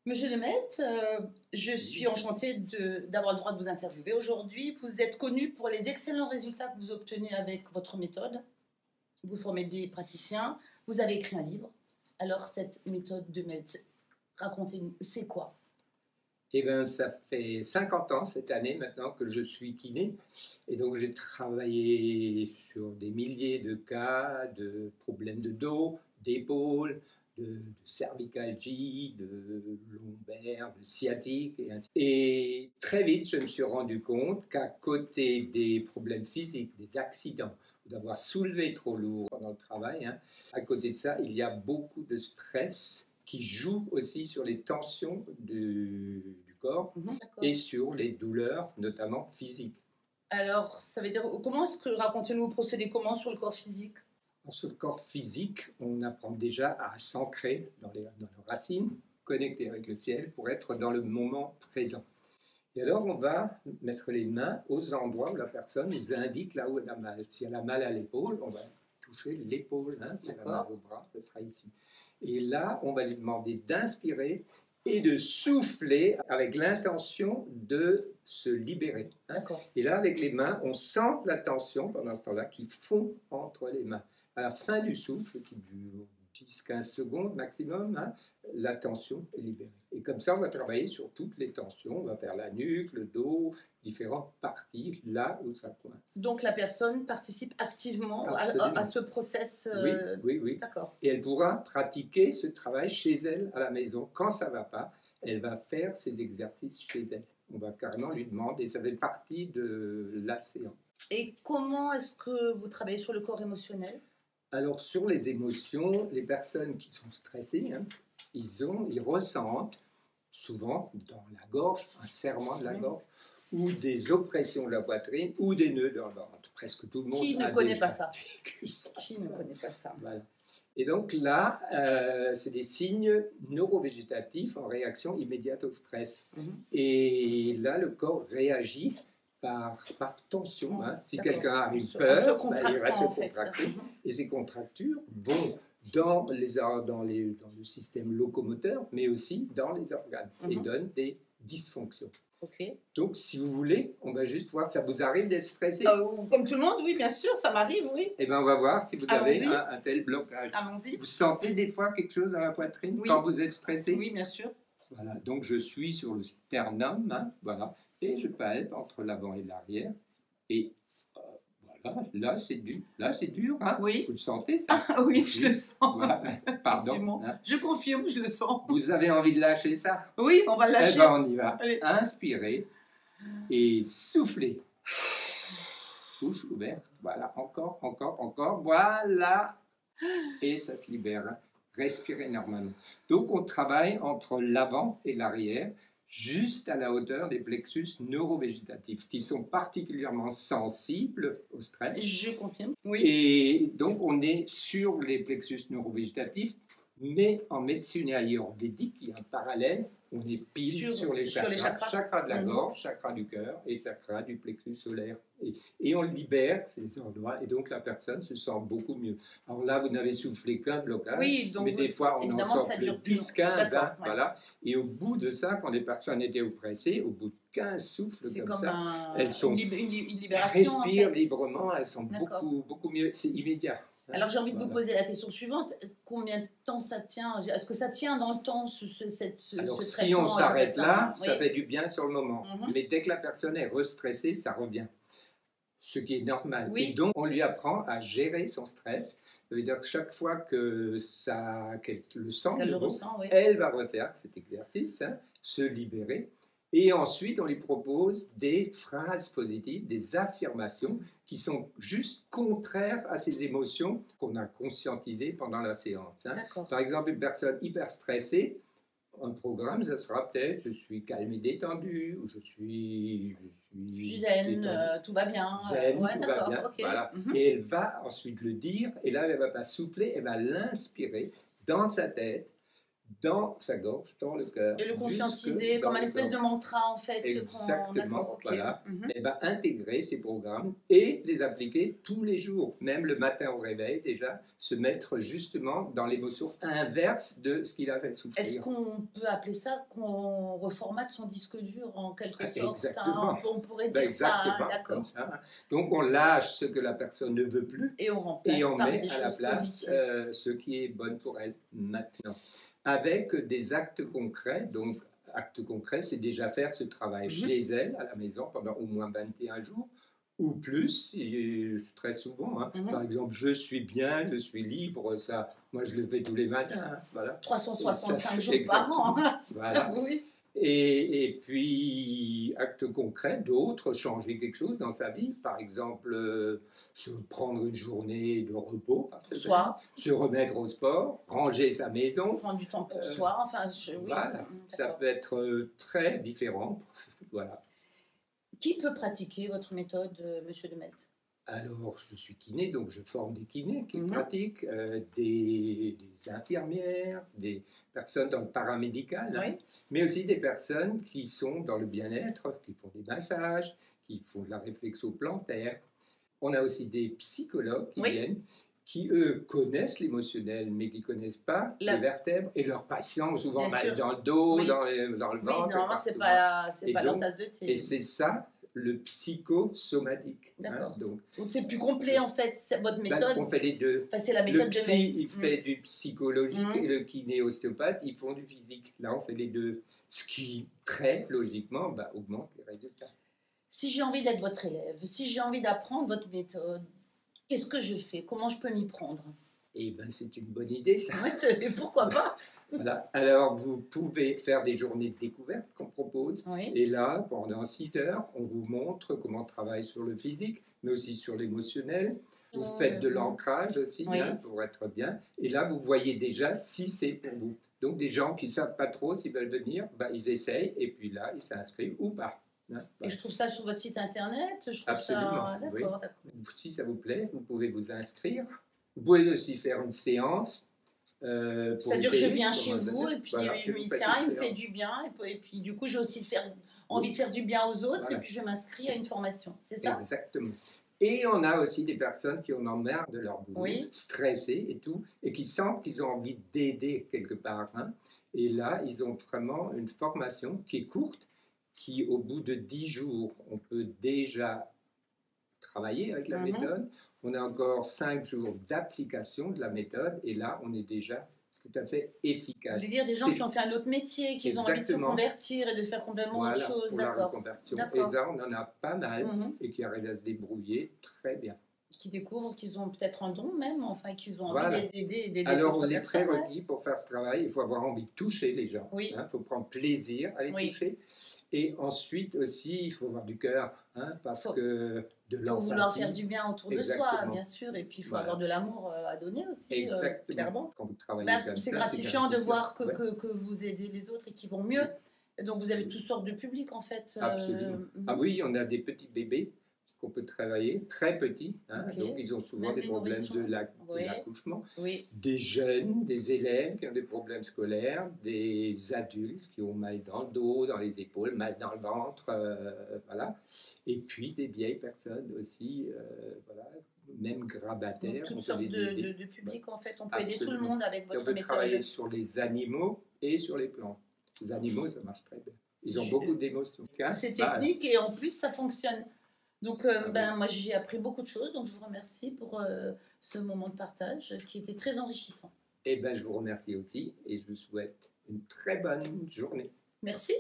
Monsieur Demet, je suis enchantée d'avoir le droit de vous interviewer aujourd'hui. Vous êtes connu pour les excellents résultats que vous obtenez avec votre méthode. Vous formez des praticiens, vous avez écrit un livre. Alors cette méthode Demet, racontez-nous, c'est quoi? Eh bien, ça fait 50 ans cette année maintenant que je suis kiné. Et donc, j'ai travaillé sur des milliers de cas de problèmes de dos, d'épaule, de cervicalgie, de lombaire, de sciatique. Et très vite, je me suis rendu compte qu'à côté des problèmes physiques, des accidents, d'avoir soulevé trop lourd pendant le travail, à côté de ça, il y a beaucoup de stress qui joue aussi sur les tensions du corps et sur les douleurs, notamment physiques. Alors, ça veut dire, comment est-ce que, racontez-nous, vous procédez comment sur le corps physique? Sur le corps physique, on apprend déjà à s'ancrer dans les racines, connecter avec le ciel pour être dans le moment présent. Et alors, on va mettre les mains aux endroits où la personne nous indique là où elle a mal. Si elle a mal à l'épaule, on va toucher l'épaule. Si elle a mal au bras, ce sera ici. Et là, on va lui demander d'inspirer et de souffler avec l'intention de se libérer. Et là, avec les mains, on sent la tension pendant ce temps-là qui fond entre les mains. À la fin du souffle, qui dure 10-15 secondes maximum, la tension est libérée. Et comme ça, on va travailler sur toutes les tensions. On va faire la nuque, le dos, différentes parties, là où ça coince. Donc la personne participe activement à ce process. Oui. D'accord. Et elle pourra pratiquer ce travail chez elle, à la maison. Quand ça ne va pas, elle va faire ses exercices chez elle. On va carrément lui demander, ça fait partie de la séance. Et comment est-ce que vous travaillez sur le corps émotionnel? Alors, sur les émotions, les personnes qui sont stressées, ils ressentent souvent dans la gorge, un serrement de la gorge, ou des oppressions de la poitrine, ou des nœuds dans le ventre. Presque tout le monde Qui ne connaît pas ça? Qui ne connaît pas ça? Voilà. Et donc là, c'est des signes neurovégétatifs en réaction immédiate au stress. Et là, le corps réagit par tension. Si quelqu'un a une peur, il va se contracter. Et ces contractures vont dans le système locomoteur, mais aussi dans les organes, et donnent des dysfonctions. Donc, si vous voulez, on va juste voir, ça vous arrive d'être stressé? Comme tout le monde, oui, bien sûr, ça m'arrive, oui. Eh bien, on va voir si vous avez un tel blocage. Allons-y. Vous sentez des fois quelque chose dans la poitrine quand vous êtes stressé? Oui, bien sûr. Voilà, donc je suis sur le sternum, voilà, et je palpe entre l'avant et l'arrière, et voilà, là c'est dur, Oui. Vous le sentez ça? Oui, je le sens. Voilà. Pardon. Je confirme, je le sens. Vous avez envie de lâcher ça? Oui, on va le lâcher. Eh bien, on y va. Allez. Inspirez et soufflez. Bouche ouverte, voilà, encore, voilà, et ça se libère. Respirez normalement. Donc, on travaille entre l'avant et l'arrière, juste à la hauteur des plexus neurovégétatifs, qui sont particulièrement sensibles au stress. Je confirme. Oui. Et donc, on est sur les plexus neurovégétatifs, mais en médecine ayurvédique, il y a un parallèle. On est pile sur les chakras. Chakra de la gorge, chakra du cœur et chakra du plexus solaire. Et on libère ces endroits, et donc la personne se sent beaucoup mieux. Alors là, vous n'avez soufflé qu'un blocage, mais des fois, on en sort 10-15, voilà. Et au bout de ça, quand les personnes étaient oppressées, au bout de 15 souffles comme ça, elles sont une libération, respirent librement, elles sont beaucoup mieux, c'est immédiat. Alors j'ai envie de vous poser la question suivante, combien de temps ça tient? Est-ce que ça tient dans le temps, Alors, ce si on s'arrête là, oui, ça fait du bien sur le moment. Mais dès que la personne est restressée, ça revient. Ce qui est normal. Oui. Et donc, on lui apprend à gérer son stress. Ça veut dire que chaque fois qu'elle le sent, elle va refaire cet exercice, se libérer. Et ensuite, on lui propose des phrases positives, des affirmations qui sont juste contraires à ces émotions qu'on a conscientisées pendant la séance. Par exemple, une personne hyper stressée, un programme, ça sera peut-être « je suis calme et détendu » ou « je suis zen, tout va bien. » Zen, tout va bien, voilà. Et elle va ensuite le dire, et là, elle ne va pas souffler, elle va l'inspirer dans sa tête. dans sa gorge, dans le cœur. Et le conscientiser jusque dans comme un le espèce de corps. mantra en fait. Exactement, D'accord, ok. voilà. Mhm. Elle va intégrer ces programmes et les appliquer tous les jours, même le matin au réveil déjà, se mettre justement dans l'émotion inverse de ce qu'il a fait souffrir. Est-ce qu'on peut appeler ça qu'on reformate son disque dur en quelque sorte, Exactement. hein, on pourrait dire ça, hein, Comme d'accord. ça. Donc on lâche ce que la personne ne veut plus Et on remplace et on par met des à la choses place positives. ce qui est bon pour elle maintenant. Avec des actes concrets, donc actes concrets, c'est déjà faire ce travail chez elle, à la maison, pendant au moins 21 jours, ou plus, et très souvent. Hein. Par exemple, je suis bien, je suis libre, ça, moi je le fais tous les matins. Hein, voilà. 365 jours par an. Voilà. Oui. Et puis, actes concrets, d'autres, changer quelque chose dans sa vie, par exemple, se prendre une journée de repos par semaine, se remettre au sport, ranger sa maison. Prendre du temps pour soi, enfin, oui. Voilà, ça peut être très différent. Voilà. Qui peut pratiquer votre méthode, Monsieur Demelt? Alors, je suis kiné, donc je forme des kinés qui pratiquent, des infirmières, des personnes dans le paramédical, hein, mais aussi des personnes qui sont dans le bien-être, qui font des massages, qui font de la réflexo plantaire. On a aussi des psychologues qui viennent, qui eux connaissent l'émotionnel, mais qui ne connaissent pas les vertèbres, et leurs patients ont souvent mal dans le dos, dans le ventre. Oui, normalement, ce n'est pas leur tasse de thé. Et c'est ça, le psychosomatique. D'accord. Hein, donc c'est plus complet en fait, votre méthode. On fait les deux. Enfin, c'est la méthode le psy, il fait du psychologique et le kiné ostéopathe, ils font du physique. Là, on fait les deux. Ce qui, très logiquement, augmente les résultats. Si j'ai envie d'être votre élève, si j'ai envie d'apprendre votre méthode, qu'est-ce que je fais? Comment je peux m'y prendre? Eh bien, c'est une bonne idée, ça. Oui, pourquoi pas? Voilà. Alors, vous pouvez faire des journées de découverte qu'on propose. Et là, pendant 6 heures, on vous montre comment on travaille sur le physique, mais aussi sur l'émotionnel. Vous faites de l'ancrage aussi, hein, pour être bien. Et là, vous voyez déjà si c'est pour vous. Donc, des gens qui ne savent pas trop s'ils veulent venir, ils essayent et puis là, ils s'inscrivent ou pas. Hein, et je trouve ça sur votre site internet. Je trouve absolument. Ça... D'accord. Si ça vous plaît, vous pouvez vous inscrire. Vous pouvez aussi faire une séance. C'est-à-dire que je viens chez vous et puis je me dis tiens, il me fait du bien et puis du coup j'ai aussi envie de faire du bien aux autres et puis je m'inscris à une formation, c'est ça? Exactement. Et on a aussi des personnes qui en ont marre de leur boulot, stressées et tout, et qui sentent qu'ils ont envie d'aider quelque part. Hein. Et là, ils ont vraiment une formation qui est courte, qui au bout de 10 jours, on peut déjà travailler avec la méthode. On a encore 5 jours d'application de la méthode et là, on est déjà tout à fait efficace. Je veux dire des gens qui ont fait un autre métier, qui ont envie de se convertir et de faire complètement autre chose. Pour la reconversion. Et ça, on en a pas mal et qui arrivent à se débrouiller très bien. Qui découvrent qu'ils ont peut-être un don même, enfin qu'ils ont envie d'aider alors, les prérequis pour faire ce travail, il faut avoir envie de toucher les gens. Il faut prendre plaisir à les toucher. Et ensuite aussi, il faut avoir du cœur, hein, parce que de l'empathie. Il faut vouloir faire du bien autour de soi, bien sûr, et puis il faut avoir de l'amour à donner aussi, clairement. Quand vous travaillez comme c'est gratifiant de voir que vous aidez les autres et qu'ils vont mieux. Donc vous avez toutes sortes de publics en fait. Absolument. Ah oui, on a des petits bébés qu'on peut travailler, très petits, hein, donc ils ont souvent des problèmes de l'accouchement, des jeunes, des élèves qui ont des problèmes scolaires, des adultes qui ont mal dans le dos, dans les épaules, mal dans le ventre, voilà, et puis des vieilles personnes aussi, voilà, même grabataires. Donc, toutes sortes de publics en fait, on peut aider tout le monde avec votre méthode. On peut travailler sur les animaux et sur les plantes. Les animaux, ça marche très bien. Ils ont beaucoup d'émotions. C'est technique et en plus ça fonctionne. Donc, moi, j'ai appris beaucoup de choses. Donc, je vous remercie pour ce moment de partage qui était très enrichissant. Eh bien, je vous remercie aussi et je vous souhaite une très bonne journée. Merci.